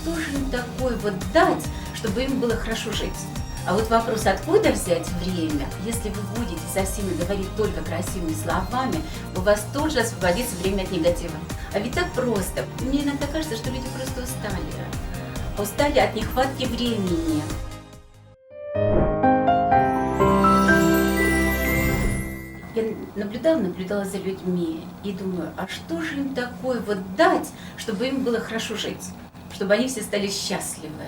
что же им такое вот дать, чтобы им было хорошо жить? А вот вопрос, откуда взять время, если вы будете со всеми говорить только красивыми словами, у вас тут же освободится время от негатива. А ведь так просто. Мне иногда кажется, что люди просто устали. Устали от нехватки времени. Я наблюдала за людьми и думаю, а что же им такое вот дать, чтобы им было хорошо жить, чтобы они все стали счастливы.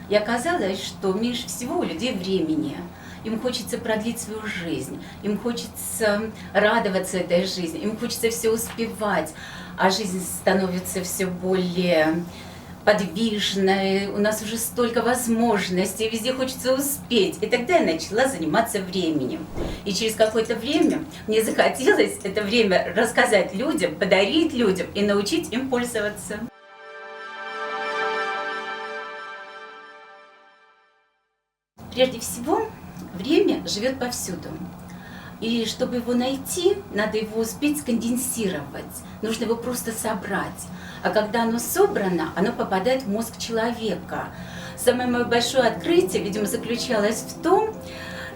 И оказалось, что меньше всего у людей времени. Им хочется продлить свою жизнь, им хочется радоваться этой жизни, им хочется все успевать, а жизнь становится все более подвижной, у нас уже столько возможностей, везде хочется успеть. И тогда я начала заниматься временем. И через какое-то время мне захотелось это время рассказать людям, подарить людям и научить им пользоваться. Прежде всего, время живет повсюду. И чтобы его найти, надо его успеть сконденсировать. Нужно его просто собрать. А когда оно собрано, оно попадает в мозг человека. Самое мое большое открытие, видимо, заключалось в том,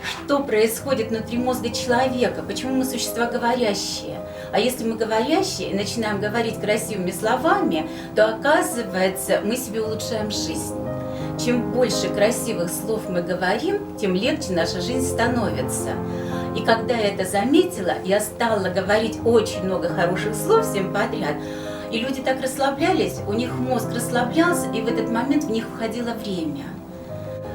что происходит внутри мозга человека, почему мы существа говорящие. А если мы говорящие и начинаем говорить красивыми словами, то оказывается, мы себе улучшаем жизнь. Чем больше красивых слов мы говорим, тем легче наша жизнь становится. И когда я это заметила, я стала говорить очень много хороших слов всем подряд. И люди так расслаблялись, у них мозг расслаблялся, и в этот момент в них входило время.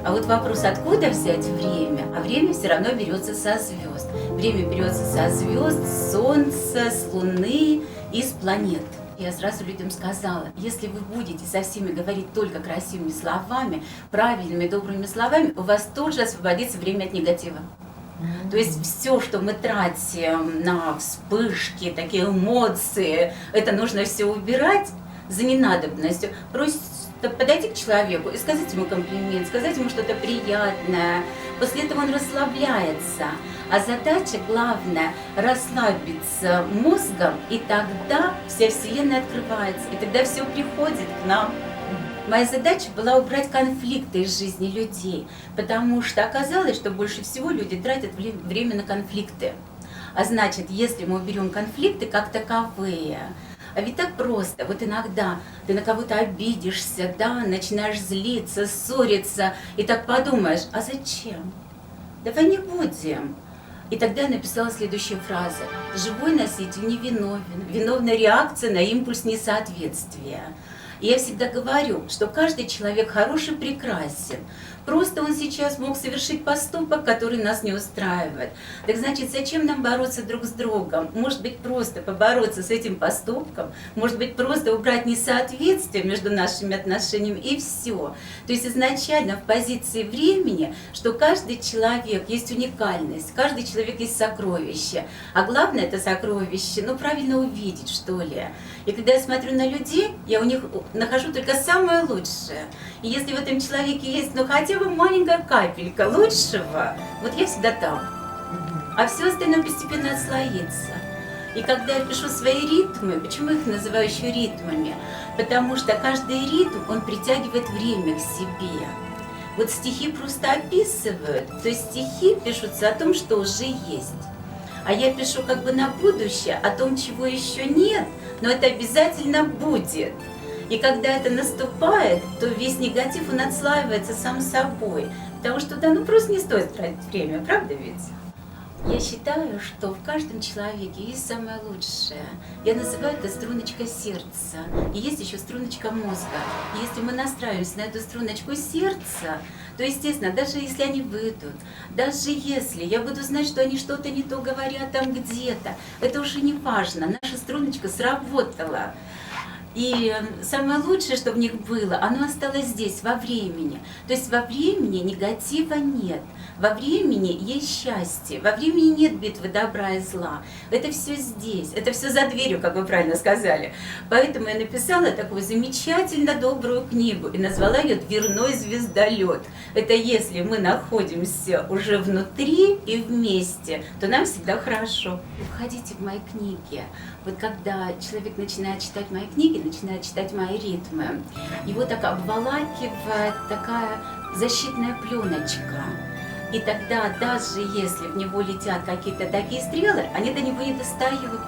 А вот вопрос, откуда взять время? А время все равно берется со звезд. Время берется со звезд, с Солнца, с Луны и с планет. Я сразу людям сказала, если вы будете со всеми говорить только красивыми словами, правильными, добрыми словами, у вас тут же освободится время от негатива. То есть все, что мы тратим на вспышки, такие эмоции, это нужно все убирать за ненадобностью. Просто подойти к человеку и сказать ему комплимент, сказать ему что-то приятное. После этого он расслабляется. А задача главная – расслабиться мозгом, и тогда вся Вселенная открывается, и тогда все приходит к нам. Моя задача была убрать конфликты из жизни людей, потому что оказалось, что больше всего люди тратят время на конфликты. А значит, если мы уберем конфликты как таковые, а ведь так просто, вот иногда ты на кого-то обидишься, да, начинаешь злиться, ссориться, и так подумаешь, а зачем? Давай не будем. И тогда я написала следующую фразу. Живой носитель не виновен, виновна реакция на импульс несоответствия. И я всегда говорю, что каждый человек хороший, прекрасен. Просто он сейчас мог совершить поступок, который нас не устраивает. Так значит, зачем нам бороться друг с другом? Может быть, просто побороться с этим поступком, может быть, просто убрать несоответствие между нашими отношениями, и все. То есть изначально в позиции времени, что каждый человек есть уникальность, каждый человек есть сокровище. А главное это сокровище, правильно увидеть, что ли. И когда я смотрю на людей, я у них нахожу только самое лучшее. И если в этом человеке есть, хотя бы маленькая капелька лучшего, вот я всегда там. А все остальное постепенно отслоится. И когда я пишу свои ритмы, почему я их называю еще ритмами? Потому что каждый ритм, он притягивает время к себе. Вот стихи просто описывают, то есть стихи пишутся о том, что уже есть. А я пишу как бы на будущее, о том, чего еще нет, но это обязательно будет. И когда это наступает, то весь негатив, он отслаивается сам собой. Потому что просто не стоит тратить время, правда ведь? Я считаю, что в каждом человеке есть самое лучшее. Я называю это струночка сердца. И есть еще струночка мозга. И если мы настраиваемся на эту струночку сердца, то, естественно, даже если они выйдут, даже если я буду знать, что они что-то не то говорят там где-то, это уже не важно. Наша струночка сработала. И самое лучшее, что в них было, оно осталось здесь, во времени. То есть во времени негатива нет, во времени есть счастье, во времени нет битвы добра и зла. Это все здесь, это все за дверью, как вы правильно сказали. Поэтому я написала такую замечательно добрую книгу и назвала ее «Дверной звездолет». Это если мы находимся уже внутри и вместе, то нам всегда хорошо. Входите в мои книги. Вот когда человек начинает читать мои книги, начинает читать мои ритмы. Его так обволакивает такая защитная пленочка. И тогда, даже если в него летят какие-то такие стрелы, они до него не достают.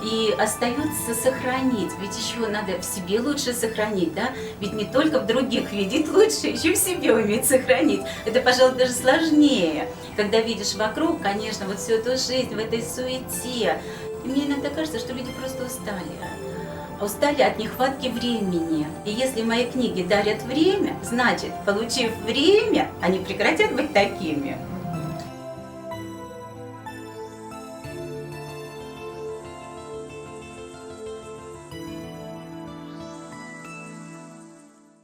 И остается сохранить, ведь еще надо в себе лучше сохранить, да? Ведь не только в других видеть лучше, еще в себе уметь сохранить. Это, пожалуй, даже сложнее, когда видишь вокруг, конечно, вот всю эту жизнь в этой суете. И мне иногда кажется, что люди просто устали от нехватки времени. И если мои книги дарят время, значит, получив время, они прекратят быть такими.